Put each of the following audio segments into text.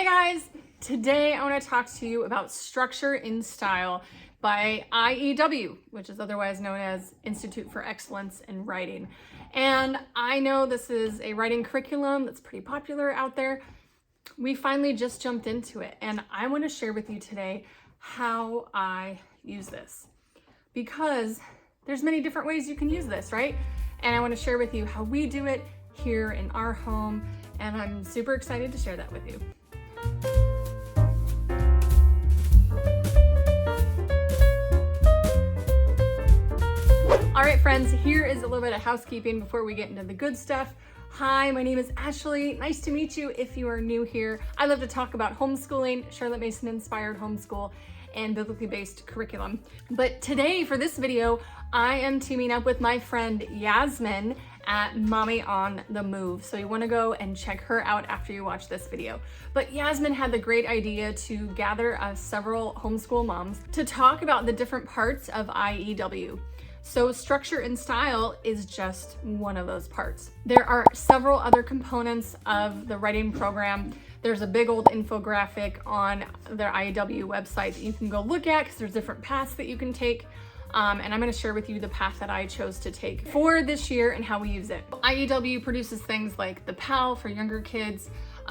Hey guys, today I want to talk to you about Structure and Style by IEW, which is otherwise known as Institute for Excellence in Writing. And I know this is a writing curriculum that's pretty popular out there. We finally just jumped into it, and I want to share with you today how I use this, because there's many different ways you can use this, right? And I want to share with you how we do it here in our home, and I'm super excited to share that with you. All right, friends, here is a little bit of housekeeping before we get into the good stuff. Hi, my name is Ashley. Nice to meet you if you are new here. I love to talk about homeschooling, Charlotte Mason inspired homeschool, and biblically based curriculum. But today for this video, I am teaming up with my friend Yasmine at Mommy on the Move. So you want to go and check her out after you watch this video. But Yasmine had the great idea to gather several homeschool moms to talk about the different parts of IEW. So Structure and Style is just one of those parts. There are several other components of the writing program. There's a big old infographic on their IEW website that you can go look at, because there's different paths that you can take. And I'm going to share with you the path that I chose to take for this year and how we use it. IEW produces things like the PAL for younger kids,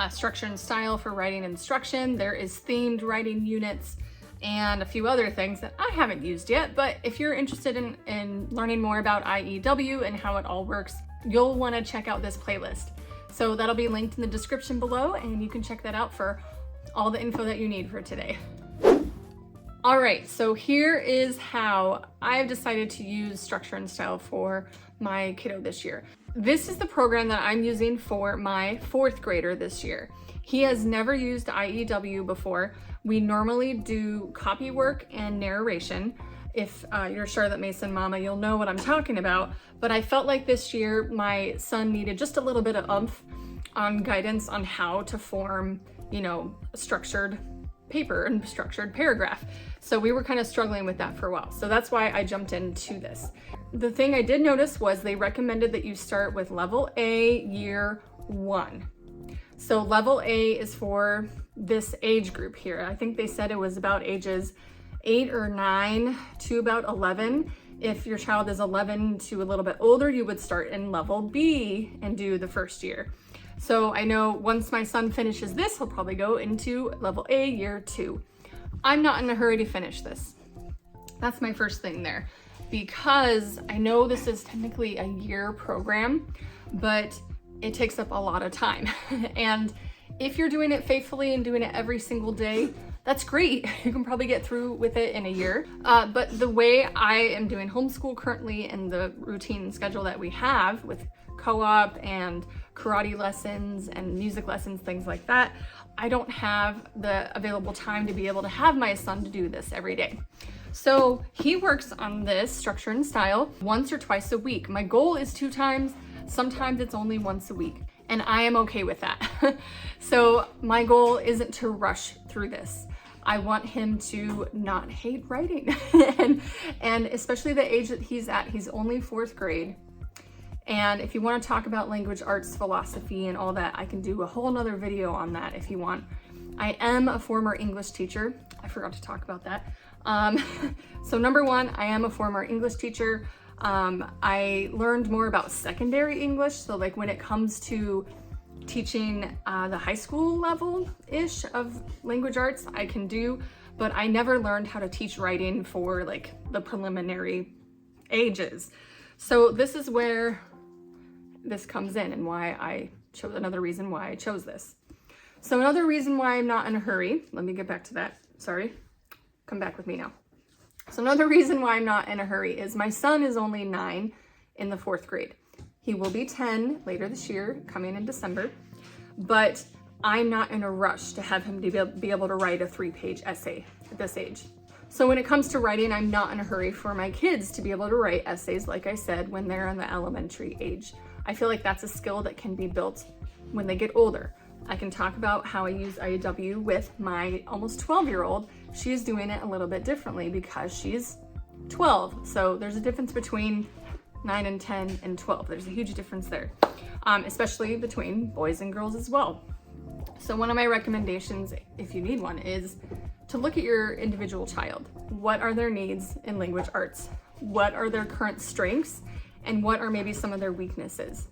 Structure and Style for writing instruction. There is themed writing units and a few other things that I haven't used yet. But if you're interested in learning more about IEW and how it all works, you'll want to check out this playlist. So that'll be linked in the description below, and you can check that out for all the info that you need for today. All right, so here is how I've decided to use Structure and Style for my kiddo this year. This is the program that I'm using for my 4th grader this year. He has never used IEW before. We normally do copy work and narration. If you're Charlotte Mason mama, you'll know what I'm talking about. But I felt like this year my son needed just a little bit of oomph on guidance on how to form, a structured paper and structured paragraph. So we were kind of struggling with that for a while. So that's why I jumped into this. The thing I did notice was they recommended that you start with level A, year 1. So level A is for this age group here. I think they said it was about ages 8 or 9 to about 11. If your child is 11 to a little bit older, you would start in level B and do the first year. So I know once my son finishes this, he'll probably go into level A, year 2. I'm not in a hurry to finish this. That's my first thing there, because I know this is technically a year program, but it takes up a lot of time. And if you're doing it faithfully and doing it every single day, that's great. You can probably get through with it in a year. But the way I am doing homeschool currently, and the routine schedule that we have with co-op and karate lessons and music lessons, things like that, I don't have the available time to be able to have my son to do this every day. So he works on this Structure and Style once or twice a week. My goal is 2 times. Sometimes it's only once a week, and I am okay with that. So my goal isn't to rush through this. I want him to not hate writing. and especially the age that he's at, he's only 4th grade. And if you want to talk about language arts, philosophy, and all that, I can do a whole nother video on that if you want. I am a former English teacher. I forgot to talk about that. So number 1, I am a former English teacher. I learned more about secondary English. So like when it comes to teaching the high school level-ish of language arts, I can do, but I never learned how to teach writing for like the preliminary ages. So this is where this comes in, and why I chose, another reason why I chose this. So another reason why I'm not in a hurry, let me get back to that. Sorry, come back with me now. So another reason why I'm not in a hurry is my son is only 9 in the 4th grade. He will be 10 later this year, coming in December, but I'm not in a rush to have him to be able to write a 3-page essay at this age. So when it comes to writing, I'm not in a hurry for my kids to be able to write essays, like I said, when they're in the elementary age. I feel like that's a skill that can be built when they get older. I can talk about how I use IEW with my almost 12-year-old. She's doing it a little bit differently because she's 12. So there's a difference between 9 and 10 and 12. There's a huge difference there, especially between boys and girls as well. So one of my recommendations, if you need one, is to look at your individual child. What are their needs in language arts? What are their current strengths? And what are maybe some of their weaknesses?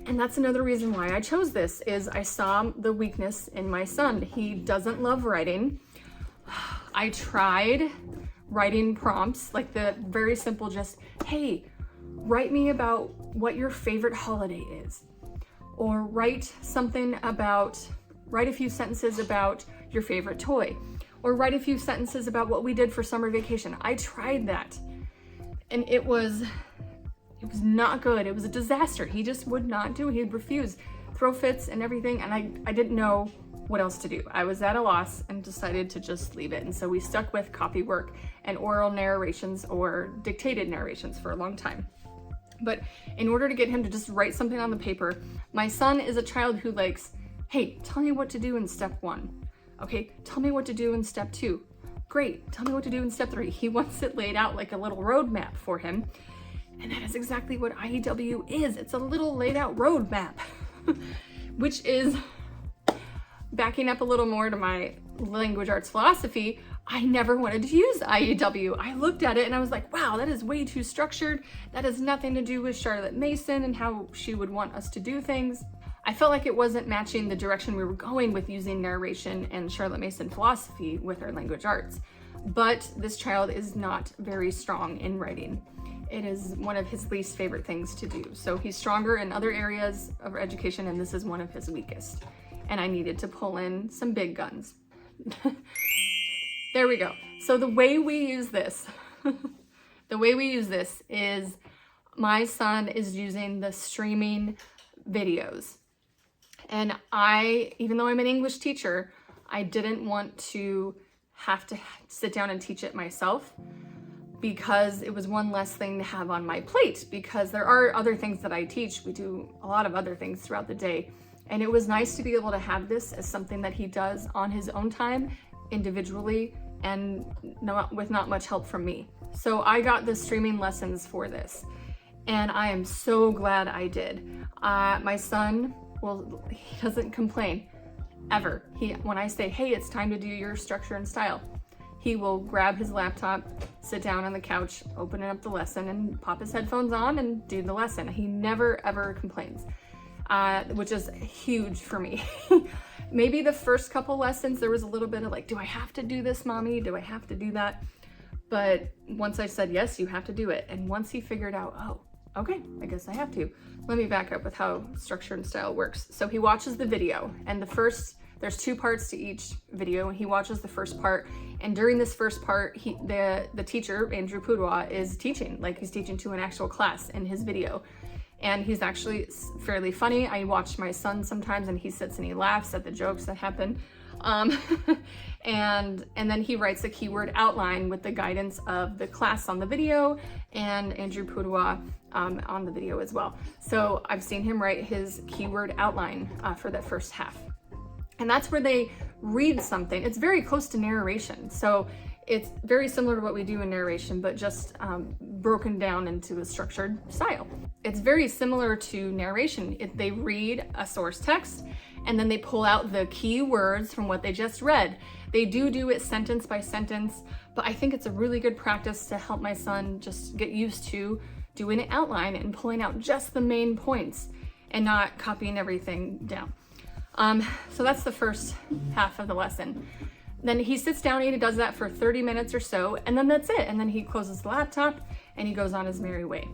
And that's another reason why I chose this, is I saw the weakness in my son. He doesn't love writing. I tried writing prompts, like the very simple, just, hey, write me about what your favorite holiday is. Or write a few sentences about your favorite toy. Or write a few sentences about what we did for summer vacation. I tried that. And it was not good. It was a disaster. He just would not do it. He'd refuse, throw fits and everything. And I didn't know what else to do. I was at a loss and decided to just leave it. And so we stuck with copy work and oral narrations or dictated narrations for a long time. But in order to get him to just write something on the paper, my son is a child who likes, hey, tell me what to do in step 1. Okay, tell me what to do in step 2. Great, tell me what to do in step 3. He wants it laid out like a little roadmap for him. And that is exactly what IEW is. It's a little laid out roadmap, which is backing up a little more to my language arts philosophy. I never wanted to use IEW. I looked at it and I was like, wow, that is way too structured. That has nothing to do with Charlotte Mason and how she would want us to do things. I felt like it wasn't matching the direction we were going with using narration and Charlotte Mason philosophy with our language arts. But this child is not very strong in writing. It is one of his least favorite things to do. So he's stronger in other areas of education, and this is one of his weakest. And I needed to pull in some big guns. There we go. So the way we use this, is my son is using the streaming videos. And even though I'm an English teacher, I didn't want to have to sit down and teach it myself, because it was one less thing to have on my plate, because there are other things that I teach. We do a lot of other things throughout the day. And it was nice to be able to have this as something that he does on his own time, individually, and with not much help from me. So I got the streaming lessons for this, and I am so glad I did. My son, he doesn't complain ever. When I say, hey, it's time to do your structure and style, he will grab his laptop, sit down on the couch, open up the lesson, and pop his headphones on and do the lesson. He never ever complains, which is huge for me. Maybe the first couple lessons, there was a little bit of like, do I have to do this, mommy? Do I have to do that? But once I said, yes, you have to do it. And once he figured out, oh, okay, I guess I have to. Let me back up with how structure and style works. So he watches the video, and there's 2 parts to each video, and he watches the first part. And during this first part, the teacher, Andrew Pudois, is teaching, like he's teaching to an actual class in his video. And he's actually fairly funny. I watch my son sometimes, and he sits and he laughs at the jokes that happen. And then he writes a keyword outline with the guidance of the class on the video and Andrew Pudois on the video as well. So I've seen him write his keyword outline for that first half. And that's where they read something. It's very close to narration. So it's very similar to what we do in narration, but just broken down into a structured style. It's very similar to narration. They read a source text, and then they pull out the key words from what they just read. They do it sentence by sentence, but I think it's a really good practice to help my son just get used to doing an outline and pulling out just the main points and not copying everything down. So that's the first half of the lesson. Then he sits down and he does that for 30 minutes or so, and then that's it. And then he closes the laptop and he goes on his merry way.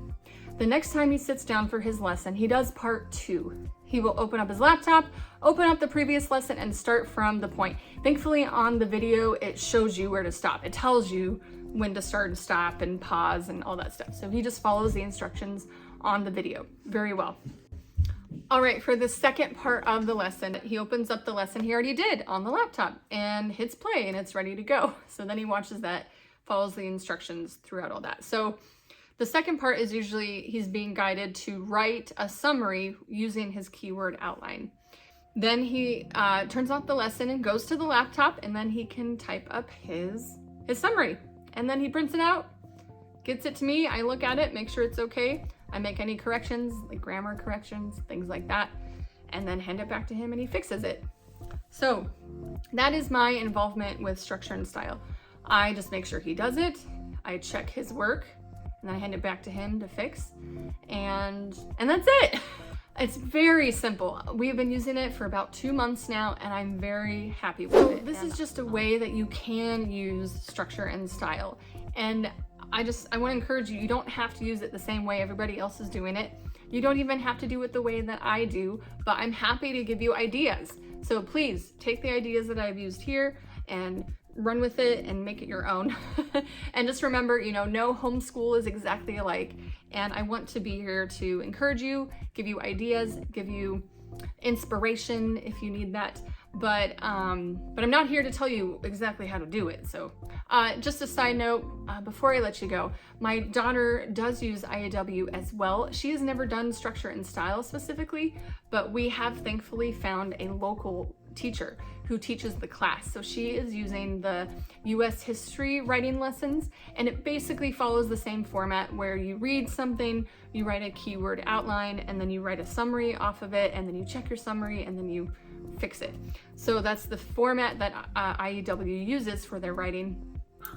The next time he sits down for his lesson, he does part 2. He will open up his laptop, open up the previous lesson, and start from the point. Thankfully, on the video, it shows you where to stop. It tells you when to start and stop and pause and all that stuff. So he just follows the instructions on the video very well. All right, for the second part of the lesson, he opens up the lesson he already did on the laptop and hits play, and it's ready to go. So then he watches that, follows the instructions throughout all that. So the second part is usually he's being guided to write a summary using his keyword outline. Then he turns off the lesson and goes to the laptop, and then he can type up his summary. And then he prints it out, gets it to me. I look at it, make sure it's okay. I make any corrections, like grammar corrections, things like that, and then hand it back to him and he fixes it. So that is my involvement with Structure and Style. I just make sure he does it. I check his work and then I hand it back to him to fix. And that's it. It's very simple. We've been using it for about 2 months now and I'm very happy with it. This is just a way that you can use Structure and Style. And I want to encourage you, you don't have to use it the same way everybody else is doing it. You don't even have to do it the way that I do, but I'm happy to give you ideas. So please take the ideas that I've used here and run with it and make it your own. And just remember, no homeschool is exactly alike. And I want to be here to encourage you, give you ideas, give you inspiration if you need that. But I'm not here to tell you exactly how to do it. So just a side note, before I let you go, my daughter does use IEW as well. She has never done Structure and Style specifically, but we have thankfully found a local teacher who teaches the class. So she is using the US history writing lessons, and it basically follows the same format where you read something, you write a keyword outline, and then you write a summary off of it, and then you check your summary, and then you fix it. So that's the format that IEW uses for their writing.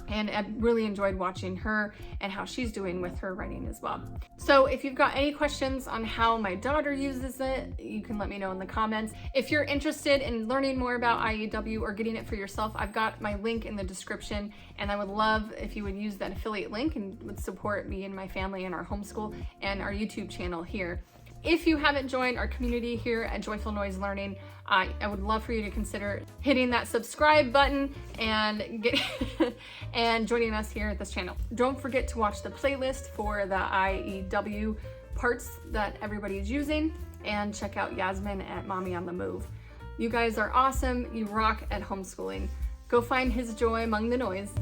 And I really enjoyed watching her and how she's doing with her writing as well. So if you've got any questions on how my daughter uses it, you can let me know in the comments. If you're interested in learning more about IEW or getting it for yourself, I've got my link in the description, and I would love if you would use that affiliate link and would support me and my family and our homeschool and our YouTube channel here. If you haven't joined our community here at Joyful Noise Learning, I would love for you to consider hitting that subscribe button and and joining us here at this channel. Don't forget to watch the playlist for the IEW parts that everybody's using, and check out Yasmine at Mommy on the Move. You guys are awesome. You rock at homeschooling. Go find his joy among the noise.